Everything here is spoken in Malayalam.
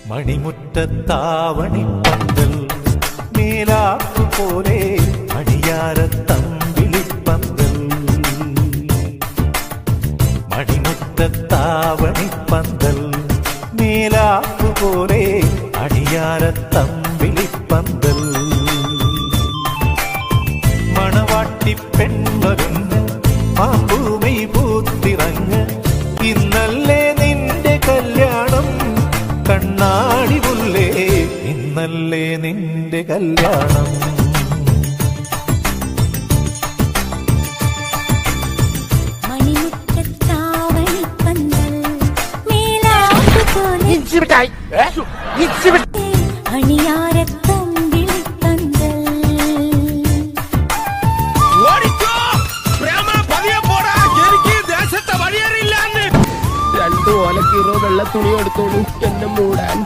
മണിമുറ്റത്താവണിപ്പന്തൽ മേലാപ്പു പോലെ അണിയാരത്തമ്പിളിപ്പന്തൽ മണിമുറ്റത്താവണിപ്പന്തൽ മേലാപ്പു പോലെ അണിയാരത്തമ്പിളിപ്പന്തൽ മണവാട്ടി പെണ്ണൊരുങ്ങ് പാമ്പൂമൈ പൂത്തിറങ്ങ് ഇന്നല്ലേ നിന്റെ കല്യാണം കണ്ണാടി പുല്ലേ ഇന്നല്ലേ നിന്റെ കല്യാണം രണ്ടു ഓലക്കീറോ വെള്ള തുണി എടുത്തോളൂ എന്നെ മൂടാൻ.